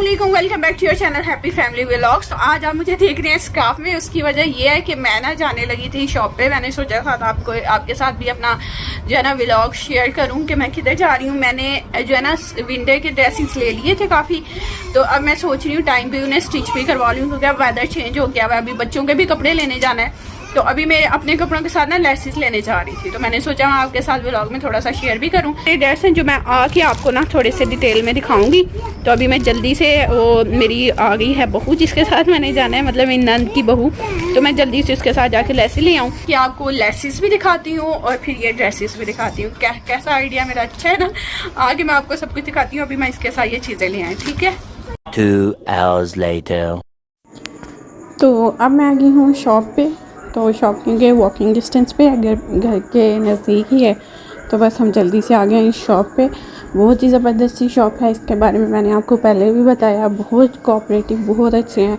अस्सलामुअलैकुम, welcome back to your channel happy family vlogs. तो आज आप मुझे देख रहे हैं स्कार्फ में। उसकी वजह ये है कि मैं ना जाने लगी थी शॉप पे। मैंने सोचा था आपके साथ भी अपना जो है ना व्लॉग शेयर करूं कि मैं किधर जा रही हूं। मैंने जो है ना विंटर के ड्रेसेस ले लिए थे काफ़ी, तो अब मैं सोच रही हूँ टाइम पे उन्हें स्टिच भी करवा लूँ, क्योंकि अब वेदर चेंज हो गया है। अभी बच्चों के भी कपड़े लेने जाना है, तो अभी मैं अपने कपड़ों के साथ ना लेसिस लेने जा रही थी। तो मैंने सोचा मैं आपके साथ व्लॉग में थोड़ा सा शेयर भी करूं। ये ड्रेस हैं जो मैं आके आपको ना थोड़े से डिटेल में दिखाऊंगी। तो अभी मैं जल्दी से, वो मेरी आ गई है बहू जिसके साथ मैंने जाना है, मतलब मेरी नंद की बहू, तो मैं जल्दी से उसके साथ जाके लेसिस ले आऊँ कि आपको लेसिस भी दिखाती हूँ और फिर ये ड्रेसेस भी दिखाती हूँ। कैसा आइडिया मेरा अच्छा है ना। आगे मैं आपको सब कुछ दिखाती हूँ। अभी मैं इसके साथ ये चीज़ें ले आई, ठीक है। 2 hours later. तो अब मैं आ गई हूँ शॉप पे। तो शॉप क्योंकि वॉकिंग डिस्टेंस पे है, घर के नज़दीक ही है, तो बस हम जल्दी से आ गए हैं इस शॉप पे। बहुत ही ज़बरदस्त सी शॉप है, इसके बारे में मैंने आपको पहले भी बताया। बहुत कोऑपरेटिव, बहुत अच्छे हैं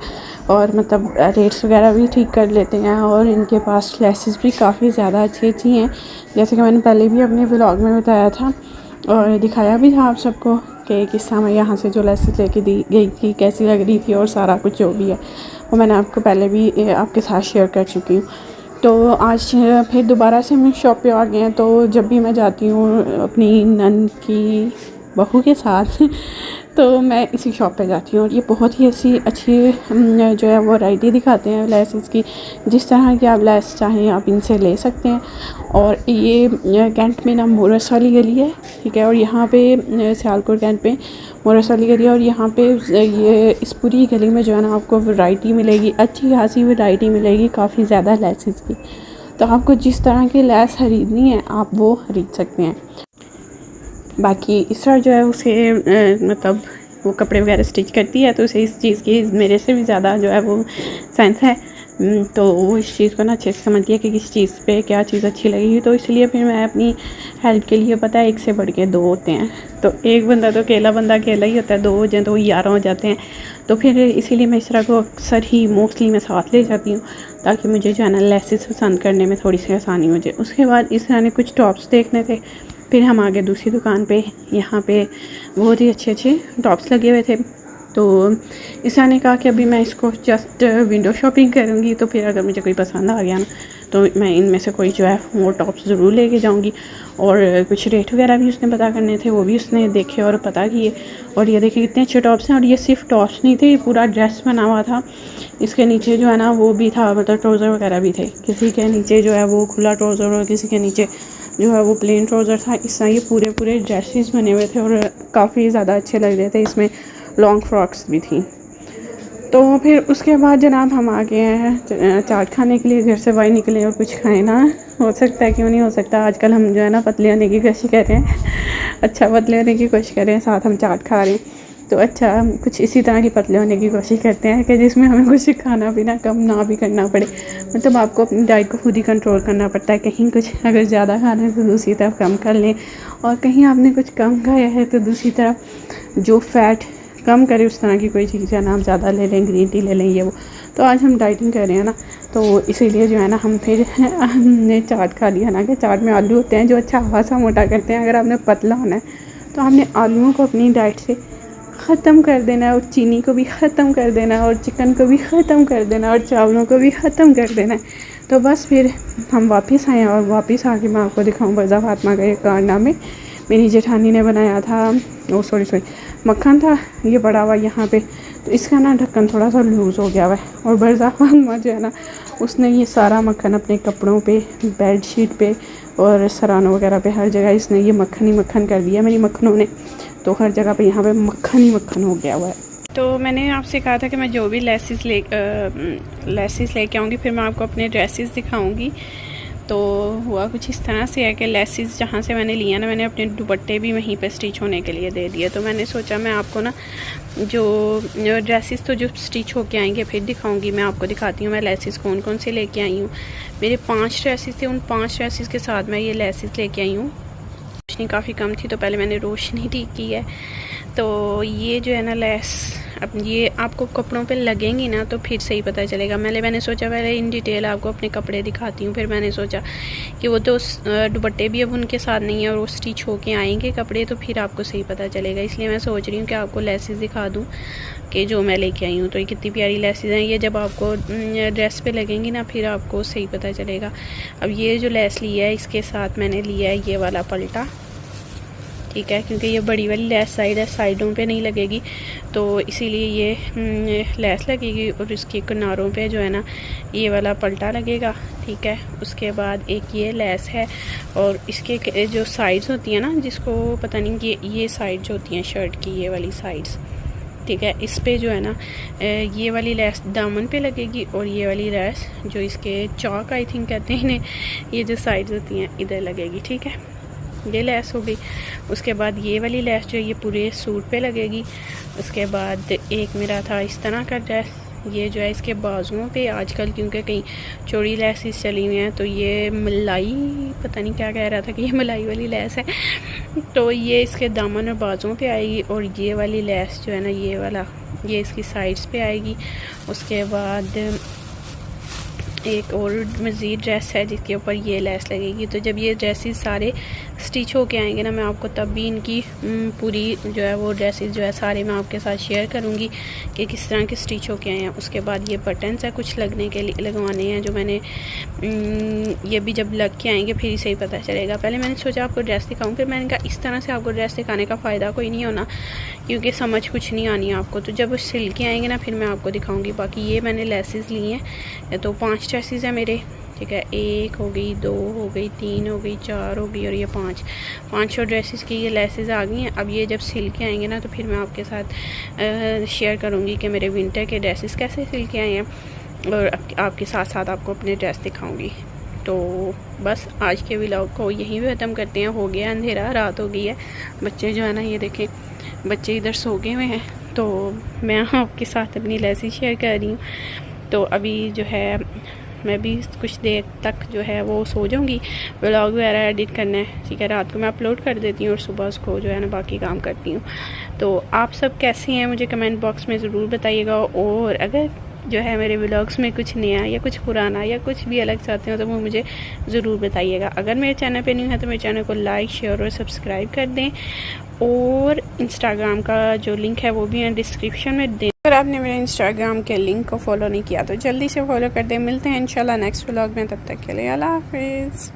और मतलब रेट्स वगैरह भी ठीक कर लेते हैं। और इनके पास लेसेस भी काफ़ी ज़्यादा अच्छी अच्छी हैं, जैसे कि मैंने पहले भी अपने व्लॉग में बताया था और दिखाया भी था आप सबको कि किस समय यहाँ से जो लेसेस लेके दी गई थी कैसी लग रही थी, और सारा कुछ जो भी है वो मैंने आपको पहले भी आपके साथ शेयर कर चुकी हूँ। तो आज फिर दोबारा से हम शॉप पे आ गए हैं। तो जब भी मैं जाती हूँ अपनी नंद की बहू के साथ तो मैं इसी शॉप पे जाती हूँ। और ये बहुत ही अच्छी जो है वो वैरायटी दिखाते हैं लेसेस की। जिस तरह की आप लेस चाहें आप इनसे ले सकते हैं। और ये कैंट में ना मोरस वाली गली है, ठीक है। और यहाँ पे सियालकोट कैंट पे मोरस वाली गली है। और यहाँ पे ये इस पूरी गली में जो है ना आपको वैरायटी मिलेगी, अच्छी खासी वैरायटी मिलेगी, काफ़ी ज़्यादा लेसेस की। तो आपको जिस तरह की लेस ख़रीदनी है आप वो ख़रीद सकते हैं। बाकी इस तरह जो है उसे मतलब वो कपड़े वगैरह स्टिच करती है, तो उसे इस चीज़ की मेरे से भी ज़्यादा जो है वो सेंस है। तो वो इस चीज़ को ना अच्छे से समझती है कि किस चीज़ पे क्या चीज़ अच्छी लगेगी। तो इसलिए फिर मैं अपनी हेल्प के लिए, पता है, एक से बढ़ के दो होते हैं। तो एक बंदा तो अकेला ही होता है, 2 हो जाए तो 11 हो जाते हैं। तो फिर इसीलिए मैं इस तरह को अक्सर ही मोस्टली मैं साथ ले जाती हूँ, ताकि मुझे जो है ना लेसेस पसंद करने में थोड़ी सी आसानी हो जाए। उसके बाद इस तरह ने कुछ टॉप्स देखने थे, फिर हम आगे दूसरी दुकान पे, यहाँ पे बहुत ही अच्छे अच्छे टॉप्स लगे हुए थे। तो ईसा ने कहा कि अभी मैं इसको जस्ट विंडो शॉपिंग करूँगी, तो फिर अगर मुझे कोई पसंद आ गया ना तो मैं इनमें से कोई जो है वो टॉप्स ज़रूर लेके जाऊँगी। और कुछ रेट वगैरह भी उसने पता करने थे, वो भी उसने देखे और पता किए। और ये देखिए कितने अच्छे टॉप्स हैं। और ये सिर्फ टॉप्स नहीं थे, ये पूरा ड्रेस बना हुआ था। इसके नीचे जो है ना वो भी था, मतलब ट्राउज़र वगैरह भी थे। किसी के नीचे जो है वो खुला ट्राउज़र और किसी के नीचे जो है वो प्लेन ट्राउज़र था। इस तरह ये पूरे ड्रेसेस बने हुए थे और काफ़ी ज़्यादा अच्छे लग रहे थे। इसमें लॉन्ग फ्रॉक्स भी थी। तो फिर उसके बाद जनाब हम आ गए हैं चाट खाने के लिए। घर से बाहर निकले और कुछ खाए ना, हो सकता है क्यों नहीं हो सकता। आजकल हम जो है ना पतले होने की कोशिश कर रहे हैं अच्छा पतले होने की कोशिश कर रहे हैं, साथ हम चाट खा रहे हैं। तो अच्छा हम कुछ इसी तरह की पतले होने की कोशिश करते हैं कि जिसमें हमें कुछ खाना पीना कम ना भी करना पड़े। मतलब आपको अपनी डाइट को खुद ही कंट्रोल करना पड़ता है। कहीं कुछ अगर ज़्यादा खाना है तो दूसरी तरफ कम कर लें, और कहीं आपने कुछ कम खाया है तो दूसरी तरफ जो फ़ैट कम करें उस तरह की कोई चीज़ है ना, हम ज़्यादा ले लें, ग्रीन टी ले लें, ये वो। तो आज हम डाइटिंग कर रहे हैं ना, तो इसीलिए जो है ना हम फिर हमने चाट खा लिया ना। कि चाट में आलू होते हैं जो अच्छा खासा मोटा करते हैं। अगर आपने पतला होना है तो आपने आलूओं को अपनी डाइट से ख़त्म कर देना है, और चीनी को भी ख़त्म कर देना है, और चिकन को भी ख़त्म कर देना है, और चावलों को भी ख़त्म कर देना है। तो बस फिर हम वापस आए, और वापस आके मैं आपको दिखाऊँ बरज़ा फातिमा का एक कारनामे में मेरी जेठानी ने बनाया था। ओ सॉरी मक्खन था ये पड़ा हुआ यहाँ पे, तो इसका ना ढक्कन थोड़ा सा लूज़ हो गया हुआ है। और बरज़ा फातिमा जो है ना उसने ये सारा मक्खन अपने कपड़ों पे, बेड शीट पे और सरानों वगैरह पे, हर जगह इसने ये मक्खन ही मक्खन कर दिया मेरी मक्खनों ने। तो हर जगह पे यहाँ पे मक्खन ही मक्खन हो गया हुआ है। तो मैंने आपसे कहा था कि मैं जो भी लेसेस लेके आऊँगी फिर मैं आपको अपने ड्रेसेस दिखाऊँगी। तो हुआ कुछ इस तरह से है कि लेसेस जहाँ से मैंने लिया ना, मैंने अपने दुपट्टे भी वहीं पे स्टिच होने के लिए दे दिए। तो मैंने सोचा मैं आपको ना जो ड्रेसेस तो जो स्टिच होके आएंगे फिर दिखाऊंगी। मैं आपको दिखाती हूँ मैं लेसेस कौन कौन से लेके आई हूँ। मेरे 5 ड्रेसेस थे, उन 5 ड्रेसेस के साथ मैं ये लेसेस लेके आई हूँ। रोशनी काफ़ी कम थी तो पहले मैंने रोशनी ठीक की है। तो ये जो है ना लेस अब ये आपको कपड़ों पे लगेंगी ना तो फिर सही पता चलेगा। मैंने सोचा पहले इन डिटेल आपको अपने कपड़े दिखाती हूँ, फिर मैंने सोचा कि वो तो दुपट्टे भी अब उनके साथ नहीं है और वो स्टिच होके आएंगे कपड़े, तो फिर आपको सही पता चलेगा। इसलिए मैं सोच रही हूँ कि आपको लेसेस दिखा दूँ कि जो मैं लेके आई हूँ। तो ये कितनी प्यारी लेसेस हैं, ये जब आपको ड्रेस पे लगेंगी ना फिर आपको सही पता चलेगा। अब ये जो लेस लिया है इसके साथ मैंने लिया है ये वाला पल्टा, ठीक है, क्योंकि ये बड़ी वाली लेस साइड है, साइडों पे नहीं लगेगी, तो इसीलिए ये लेस लगेगी और इसके किनारों पे जो है ना ये वाला पल्टा लगेगा, ठीक है। उसके बाद एक ये लेस है और इसके जो साइड्स होती हैं ना, जिसको पता नहीं कि ये साइड जो होती हैं शर्ट की, ये वाली साइड्स, ठीक है, इस पे जो है ना ये वाली लेस दामन पे लगेगी और ये वाली लेस जो इसके चौक आई थिंक कहते हैं इन्हें, ये जो साइड्स होती हैं इधर लगेगी, ठीक है। ये लेस हो गई। उसके बाद ये वाली लेस जो है ये पूरे सूट पे लगेगी। उसके बाद एक मेरा था इस तरह का ड्रेस, ये जो है इसके बाजुओं पे आजकल क्योंकि कहीं चौड़ी लेसेस चली हुई हैं तो ये मलाई, पता नहीं क्या कह रहा था कि ये मलाई वाली लेस है, तो ये इसके दामन और बाजुओं पे आएगी। और ये वाली लेस जो है ना ये वाला, ये इसकी साइड्स पे आएगी। उसके बाद एक और मज़ीद ड्रेस है जिसके ऊपर ये लेस लगेगी। तो जब ये ड्रेसेस सारे स्टिच होके आएंगे ना मैं आपको तब भी इनकी पूरी जो है वो ड्रेसेस जो है सारे मैं आपके साथ शेयर करूँगी कि किस तरह के स्टिच होके आए हैं। उसके बाद ये बटन्स है कुछ लगने के लिए, लगवाने हैं जो मैंने, ये भी जब लग के आएंगे फिर ही सही पता चलेगा। पहले मैंने सोचा आपको ड्रेस दिखाऊँ, फिर मैंने कहा इस तरह से आपको ड्रेस दिखाने का फ़ायदा कोई नहीं होना क्योंकि समझ कुछ नहीं आनी आपको, तो जब सिल के आएंगे ना फिर मैं आपको दिखाऊँगी। बाकी ये मैंने लेसेस ली हैं, तो 5 ड्रेसेस हैं मेरे, ठीक है। 1 हो गई, 2 हो गई, 3 हो गई, 4 हो गई और ये 5 ड्रेसेस की ये लेसेस आ गई हैं। अब ये जब सिल के आएंगे ना तो फिर मैं आपके साथ शेयर करूँगी कि मेरे विंटर के ड्रेसेस कैसे सिल के आए हैं और आपके साथ साथ आपको अपने ड्रेस दिखाऊँगी। तो बस आज के व्लॉग को यहीं पे ख़त्म करते हैं। हो गया अंधेरा, रात हो गई है। बच्चे जो है ना ये देखें, बच्चे इधर सो गए हुए हैं, तो मैं आपके साथ अपनी लेसेस शेयर कर रही हूँ। तो अभी जो है मैं भी कुछ देर तक जो है वो सो जाऊंगी, व्लॉग वगैरह एडिट करना है, ठीक है। रात को मैं अपलोड कर देती हूँ और सुबह उसको जो है ना बाकी काम करती हूँ। तो आप सब कैसे हैं मुझे कमेंट बॉक्स में ज़रूर बताइएगा, और अगर जो है मेरे व्लॉग्स में कुछ नया या कुछ पुराना या कुछ भी अलग चाहते हो तो वो मुझे ज़रूर बताइएगा। अगर मेरे चैनल पे न्यू है तो मेरे चैनल को लाइक, शेयर और सब्सक्राइब कर दें, और इंस्टाग्राम का जो लिंक है वो भी मैं डिस्क्रिप्शन में दें। अगर आपने मेरे इंस्टाग्राम के लिंक को फॉलो नहीं किया तो जल्दी से फॉलो कर दें। मिलते हैं इंशाल्लाह नेक्स्ट व्लॉग में, तब तक के लिए अल्लाह हाफिज़।